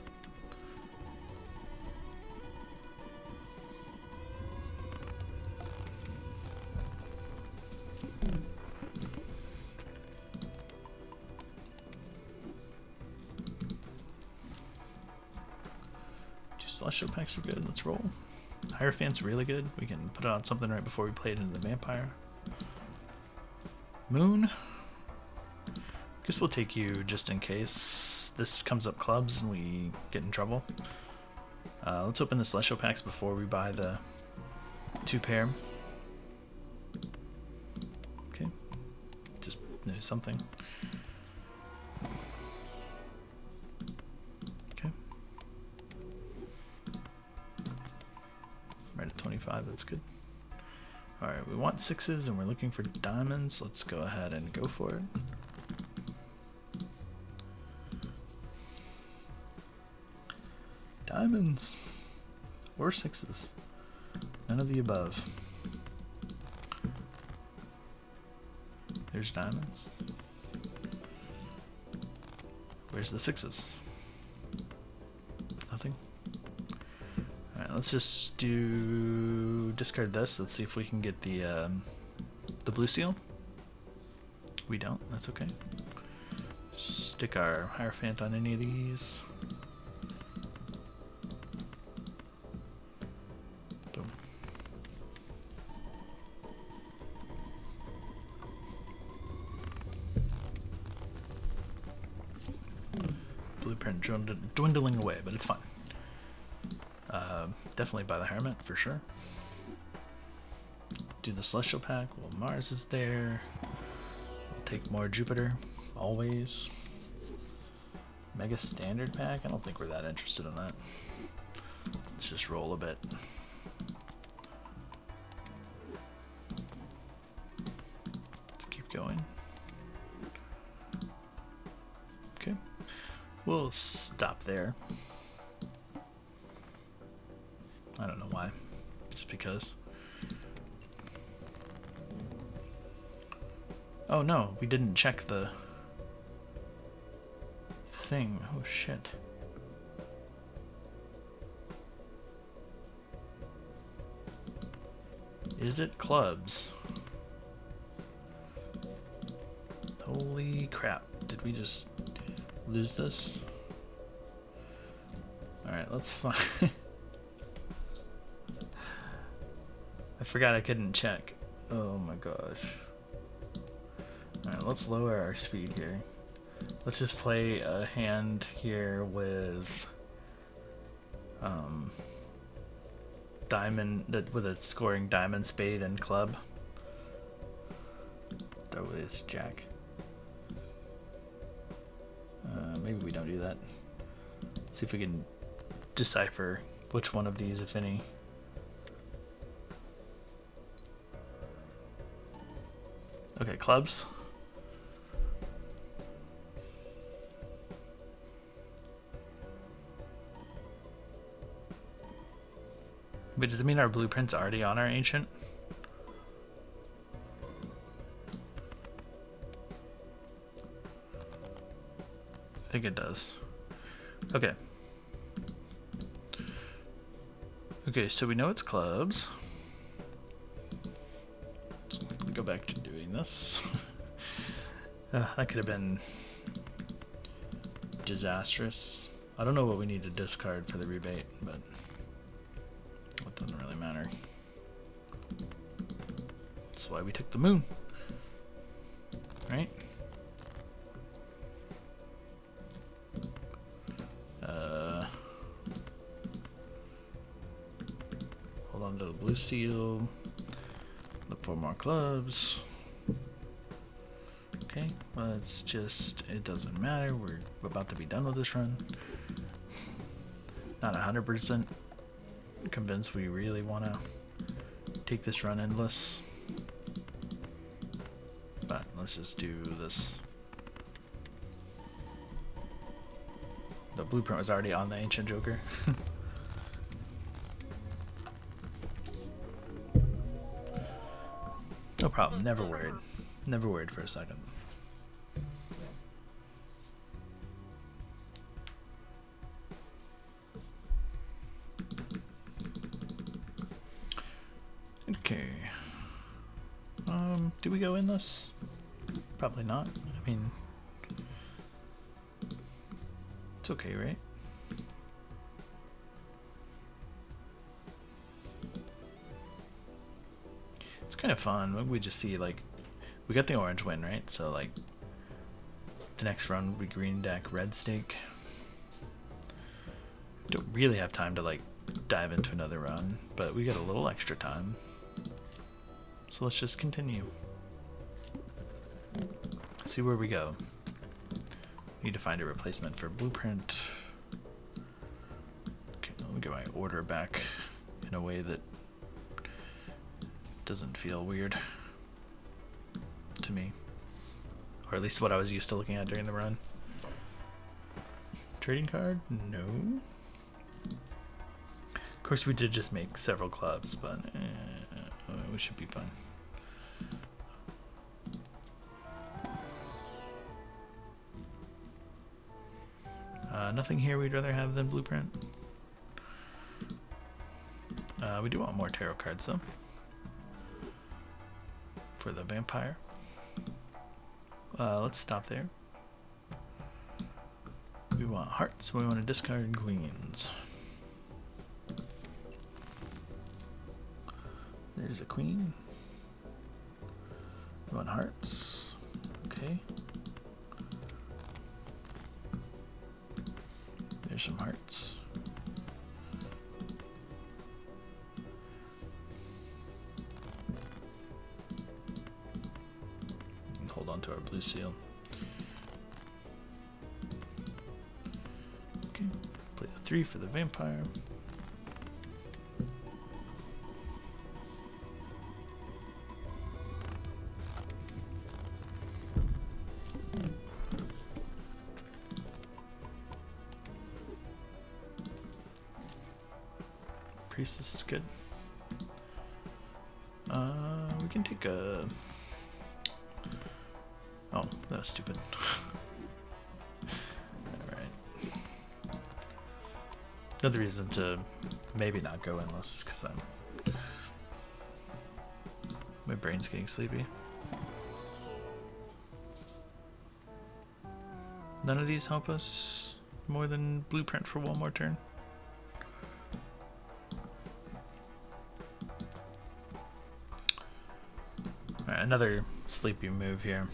Celestial packs are good. Let's roll. Hierophant's really good. We can put it on something right before we play it into the vampire. Moon. Guess we'll take you just in case this comes up clubs and we get in trouble. Let's open the Celestial packs before we buy the 2 pair. Okay. Just do something. Right at 25, that's good. Alright, we want 6s and we're looking for diamonds. Let's go ahead and go for it. Diamonds. or 6s. None of the above. There's diamonds. Where's the 6s? Nothing. Alright, let's just discard this. Let's see if we can get the blue seal. We don't, that's okay. Stick our Hierophant on any of these. Boom. Blueprint dwindling away, but it's fine. Definitely buy the Hermit for sure. Do the Celestial Pack. Well, Mars is there. We'll take more Jupiter, always. Mega Standard Pack? I don't think we're that interested in that. Let's just roll a bit. Let's keep going. Okay. We'll stop there. I don't know why. Just because. Oh no, we didn't check the thing. Oh shit. Is it clubs? Holy crap. Did we just lose this? Alright, let's find... I forgot I couldn't check. Oh my gosh. Alright, let's lower our speed here. Let's just play a hand here with diamond, with a scoring diamond, spade, and club. Throw this jack. Maybe we don't do that. See if we can decipher which one of these, if any. Okay, clubs. But does it mean our blueprint's already on our ancient? I think it does. Okay. Okay, so we know it's clubs. Let's go back to doing this. That could have been disastrous. I don't know what we need to discard for the rebate, but it doesn't really matter. That's why we took the moon, right? Hold on to the blue seal. Look for more clubs. Okay, let's just, it doesn't matter. We're about to be done with this run. Not 100% convinced we really want to take this run endless. But let's just do this. The blueprint was already on the Ancient Joker. No problem, never worried. Never worried for a second. Okay. Do we go in this? Probably not. I mean, it's okay, right? It's kind of fun. We just see, like, we got the orange win, right? So, like, the next run would be green deck, red stake. Don't really have time to, like, dive into another run, but we got a little extra time. So let's just continue. See where we go. Need to find a replacement for blueprint. Okay, let me get my order back in a way that doesn't feel weird to me, or at least what I was used to looking at during the run. Trading card? No. course, we did just make several clubs, but we should be fine. Nothing here we'd rather have than blueprint. We do want more tarot cards though for the vampire. Let's stop there. We want hearts. We want to discard queens. There's a queen. We want hearts. Okay. There's some hearts. And hold on to our blue seal. Okay. Play the 3 for the vampire. Priestess is good. We can take a... Oh, that was stupid. Alright. Another reason to maybe not go endless is because my brain's getting sleepy. None of these help us more than blueprint for one more turn. Another sleepy move here.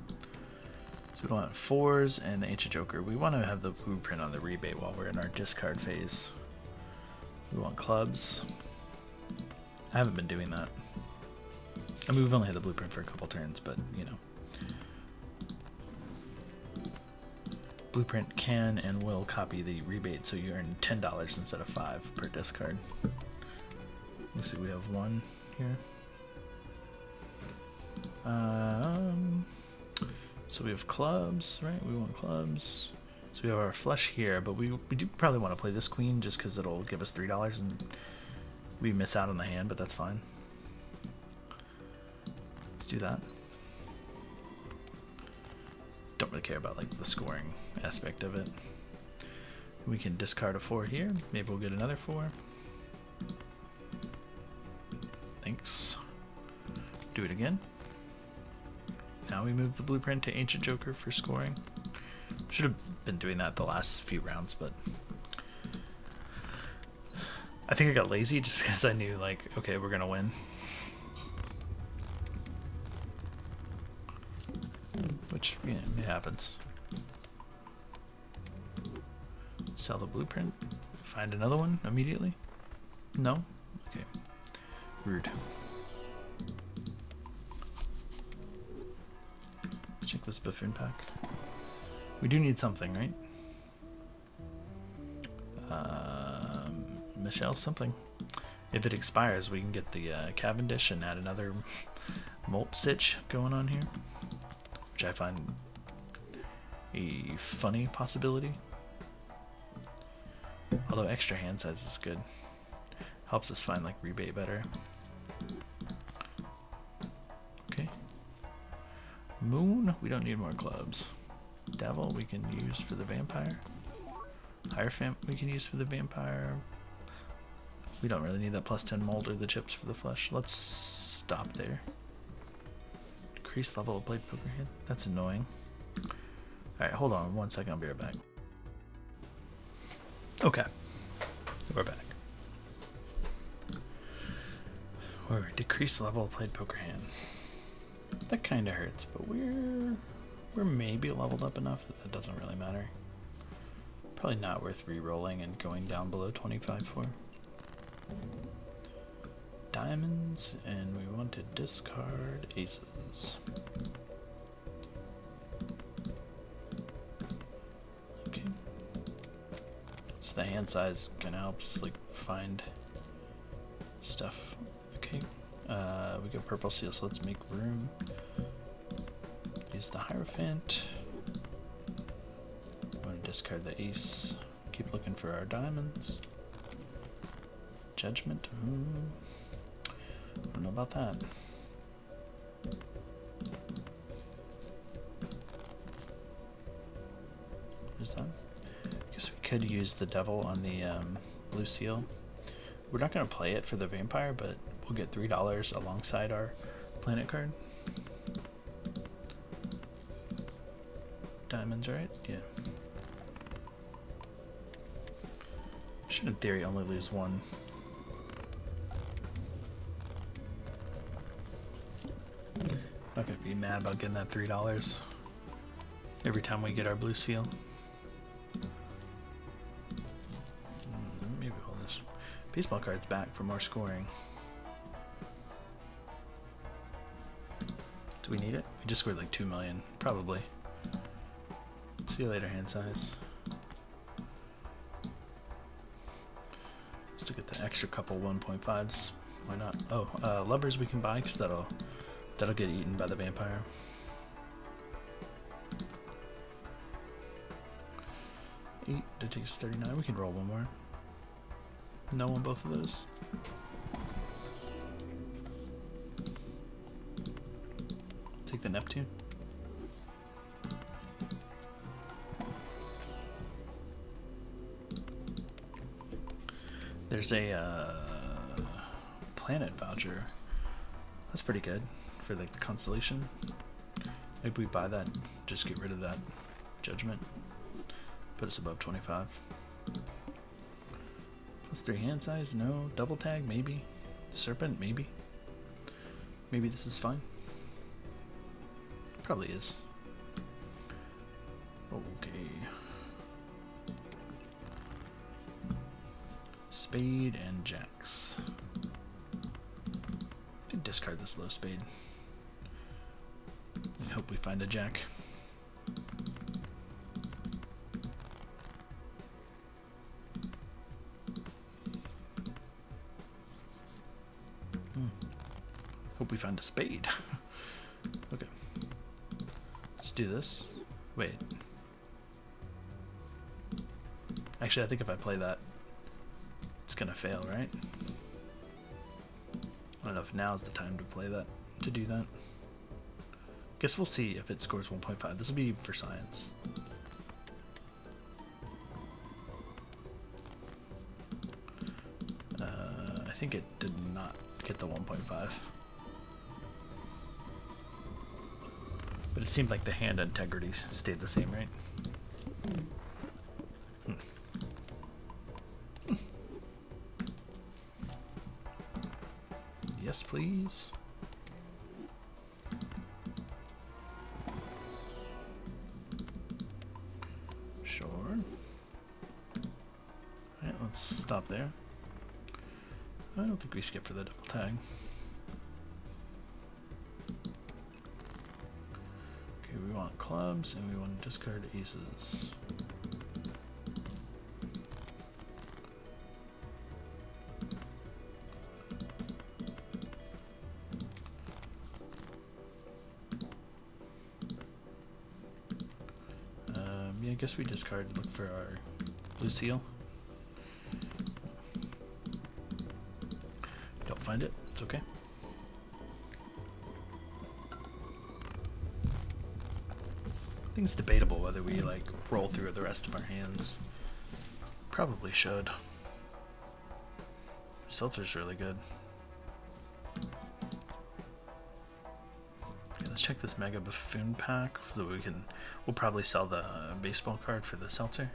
So we want 4s and the Ancient Joker. We want to have the blueprint on the rebate while we're in our discard phase. We want clubs. I haven't been doing that. I mean, we've only had the blueprint for a couple turns, but you know. Blueprint can and will copy the rebate, so you earn $10 instead of 5 per discard. Looks like we have 1 here. So we have clubs, right? We want clubs. So we have our flush here, but we do probably want to play this queen just because it'll give us $3 and we miss out on the hand, but that's fine. Let's do that. Don't really care about like the scoring aspect of it. We can discard a 4 here. Maybe we'll get another 4. Thanks. Do it again. Now we move the blueprint to Ancient Joker for scoring. Should have been doing that the last few rounds, but I think I got lazy just because I knew, like, okay, we're gonna win. Which, yeah, it happens. Sell the blueprint. Find another one immediately? No? Okay. Rude. Check this buffoon pack. We do need something, right? Michelle something. If it expires, we can get the Cavendish and add another Molt Stitch going on here, which I find a funny possibility. Although extra hand size is good. Helps us find like rebate better. Okay. Moon, we don't need more clubs. Devil, we can use for the vampire. Hierophant, we can use for the vampire. We don't really need that +10 mold or the chips for the flesh. Let's stop there. Increase level of blade poker hand. That's annoying. Alright, hold on 1 second, I'll be right back. Okay. We're back. We're decrease level of played poker hand. That kinda hurts, but we're maybe leveled up enough that that doesn't really matter. Probably not worth re-rolling and going down below 25 for. Diamonds, and we want to discard aces. Okay. So the hand size kind of helps like find stuff. Okay. We got purple seal, so let's make room. Use the Hierophant. Want to discard the ace. Keep looking for our diamonds. Judgment? I don't know about that. What is that? I guess we could use the devil on the blue seal. We're not going to play it for the vampire, but we'll get $3 alongside our planet card. Diamonds, right? Yeah. Should in theory only lose one. Not gonna be mad about getting that $3 every time we get our blue seal. Maybe we'll just baseball cards back for more scoring. Do we need it? We just scored like 2 million, probably. See you later, hand size. Let's look at the extra couple 1.5s. Why not? Oh, lovers we can buy because that'll get eaten by the vampire. Eight, that takes 39. We can roll one more. No on both of those. Take the Neptune. There's a planet voucher. That's pretty good for like the constellation. Maybe we buy that, just get rid of that judgment. Put us above 25. Plus 3 hand size, no. Double tag, maybe. Serpent, maybe. Maybe this is fine. Probably is. Okay. Spade and jacks. Could discard this low spade. I hope we find a jack. Hope we find a spade. Okay. Let's do this. Wait. Actually, I think if I play that, it's gonna fail, right? I don't know if now is the time to play that, to do that. Guess we'll see if it scores 1.5. This will be for science. I think it did not get the 1.5. But it seemed like the hand integrity stayed the same, right? Yes, please. Sure. Alright, let's stop there. I don't think we skip for the double tag. Okay, we want clubs and we want to discard aces. Yeah, I guess we discard, look for our blue seal. Don't find it, it's okay. I think it's debatable whether we like roll through the rest of our hands. Probably should. Seltzer's really good. Okay, let's check this Mega Buffoon pack so that we'll probably sell the baseball card for the seltzer.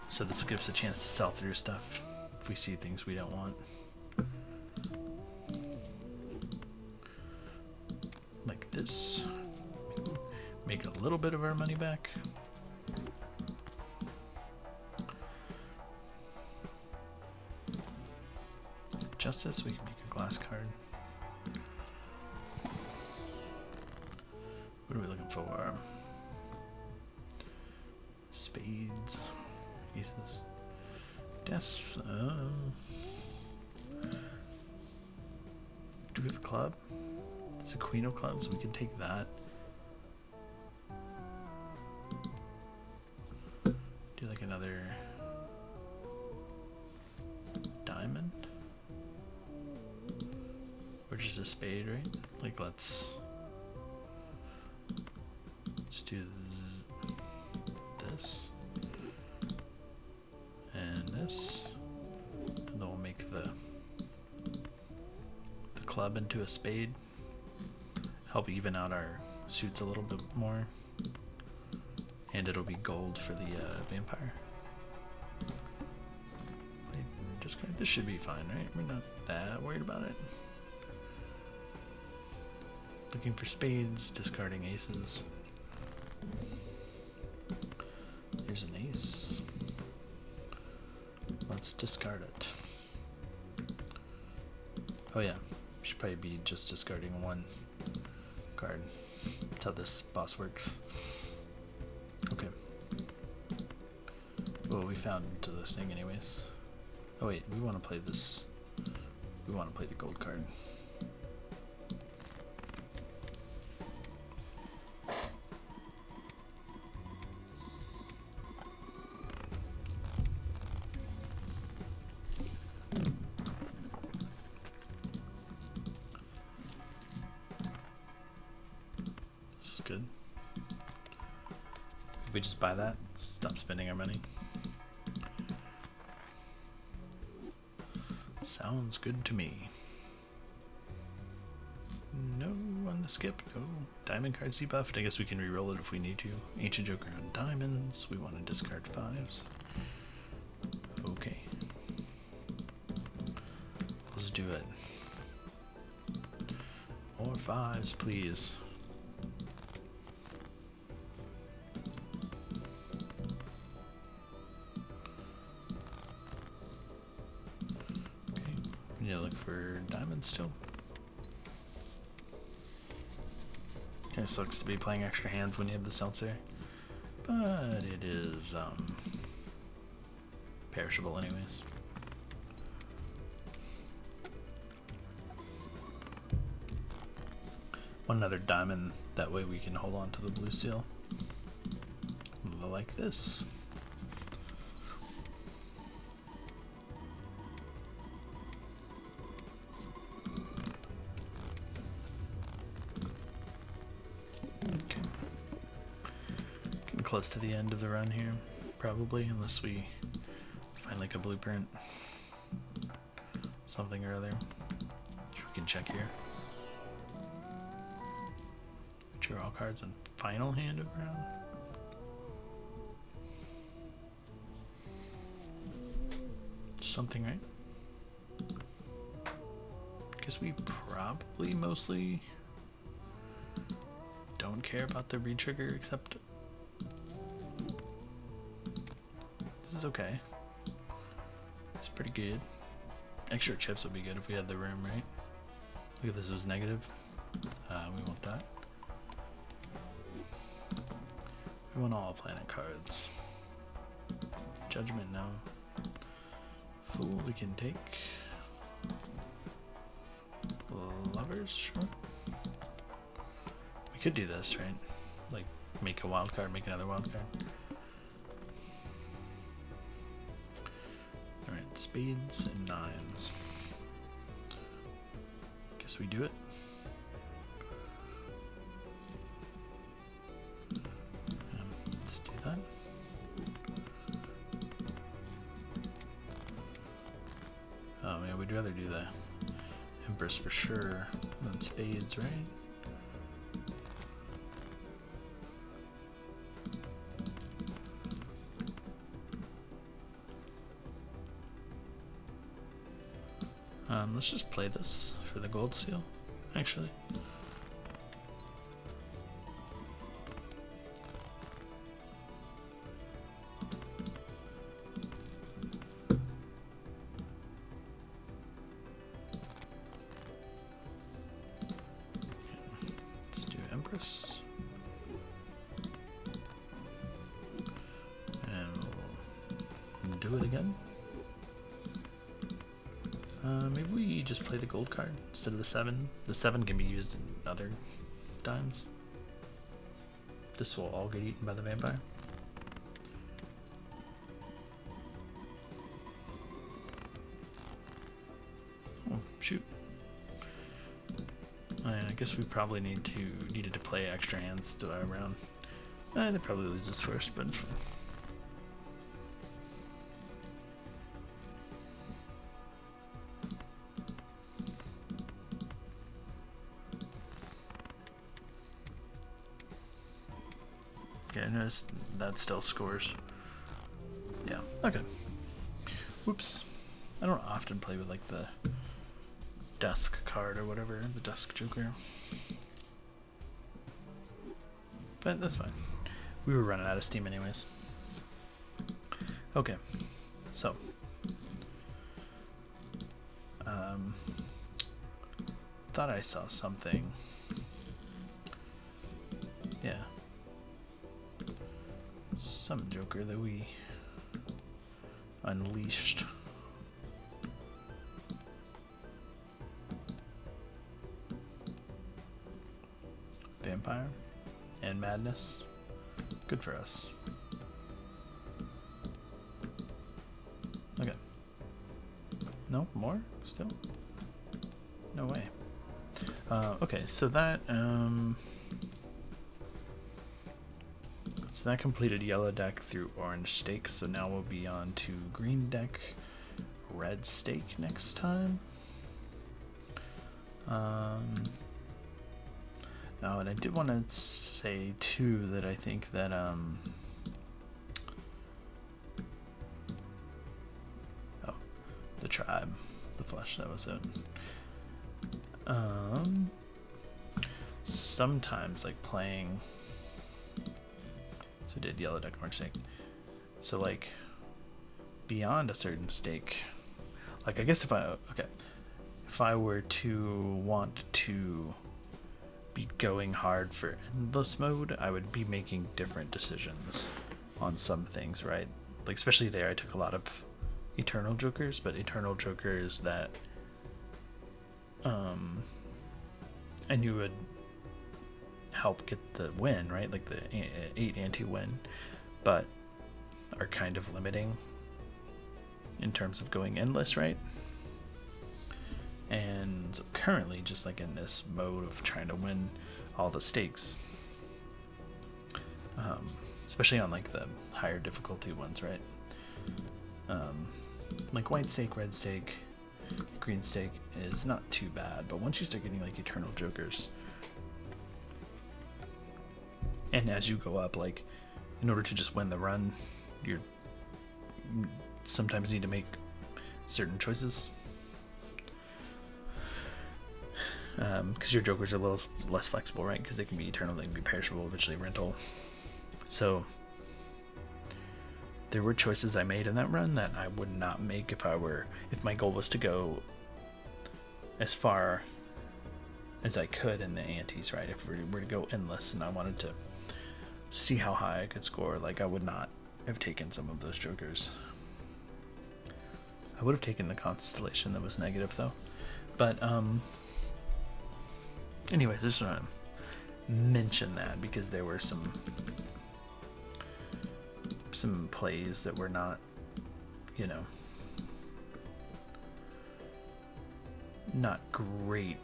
So this gives us a chance to sell through stuff if we see things we don't want. Like this. Make a little bit of our money back. Justice, we can make a glass card. What are we looking for? Spades, aces, death. Do we have a club? It's a queen of clubs. We can take that. Do like another diamond. just a spade, right? Like, let's do this and this, and then we'll make the club into a spade. Help even out our suits a little bit more, and it'll be gold for the vampire. This should be fine, right? We're not that worried about it. Looking for spades, discarding aces. Here's an ace. Let's discard it. Oh yeah, should probably be just discarding one card. That's how this boss works. Okay. Well, we found to this thing anyways. Oh wait, we want to play this. We want to play the gold card. This is good. If we just buy that, stop spending our money. Sounds good to me. No on the skip. No diamond cards debuffed. I guess we can reroll it if we need to. Ancient Joker on diamonds. We want to discard 5s. Okay. Let's do it. More 5s, please. Yeah, look for diamonds still. Kinda sucks to be playing extra hands when you have the seltzer, but it is perishable anyways. One other diamond, that way we can hold on to the blue seal. Like this. Close to the end of the run here, probably, unless we find like a blueprint, something or other, which we can check here. Draw all cards on final hand of round. Something, right? Guess we probably mostly don't care about the retrigger, except this is okay. It's pretty good. Extra chips would be good if we had the room, right? Look at this, was negative. We want that. We want all planet cards. Judgment, no. Fool, we can take. Lovers, sure. We could do this, right? Like, make a wild card, make another wild card. Alright, spades and 9s. Guess we do it. Let's do that. Oh man, we'd rather do the Empress for sure than spades, right? Let's just play this for the gold seal, actually. Let's do Empress. And we'll do it again. Maybe we just play the gold card instead of the 7. The 7 can be used in other times. This will all get eaten by the vampire. Oh, shoot. guess we probably needed to play extra hands to our round. They probably loses first, but it's fine. Yeah, notice that still scores. Yeah, okay. Whoops. I don't often play with like the dusk card or whatever, the dusk joker. But that's fine. We were running out of steam anyways. Okay, so thought I saw something. Yeah. Some joker that we unleashed. Vampire and madness. Good for us. Okay. No more still? No way. Okay, so that completed yellow deck through orange stake, so now we'll be on to green deck, red stake next time. Oh, and I did want to say too that I think that oh, the tribe, the flesh, that was it. Sometimes like playing, so we did yellow deck, orange stake, so like beyond a certain stake, like I guess if I were to want to be going hard for endless mode, I would be making different decisions on some things, right? Like especially there I took a lot of eternal jokers, but eternal jokers that I knew would help get the win, right? Like the 8 anti-win, but are kind of limiting in terms of going endless, right? And currently just like in this mode of trying to win all the stakes, especially on like the higher difficulty ones, right? Like white stake, red stake, green stake is not too bad, but once you start getting like eternal jokers, and as you go up, like in order to just win the run, you sometimes need to make certain choices. Because your jokers are a little less flexible, right? Because they can be eternal, they can be perishable, eventually rental. So there were choices I made in that run that I would not make if my goal was to go as far as I could in the antes, right? If we were to go endless and I wanted to see how high I could score, like I would not have taken some of those jokers. I would have taken the constellation that was negative though. But anyways, I just want to mention that because there were some plays that were not, you know, not great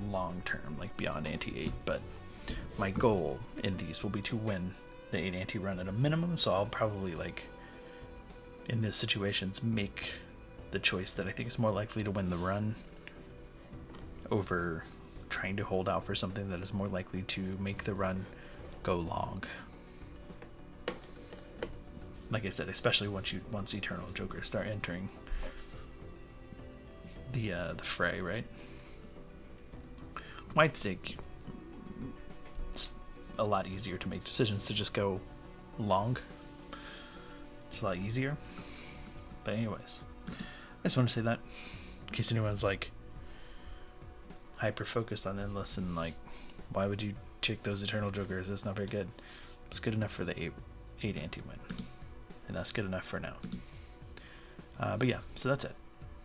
long term, like beyond anti-8, but my goal in these will be to win the 8 anti-run at a minimum, so I'll probably, like, in these situations, make the choice that I think is more likely to win the run over trying to hold out for something that is more likely to make the run go long. Like I said, especially once eternal jokers start entering the fray, right? White stake, it's a lot easier to make decisions to just go long. It's a lot easier. But anyways, I just want to say that in case anyone's like hyper focused on endless and like, why would you take those eternal jokers? It's not very good. It's good enough for the 8 anti-win, and that's good enough for now. But yeah, so that's it.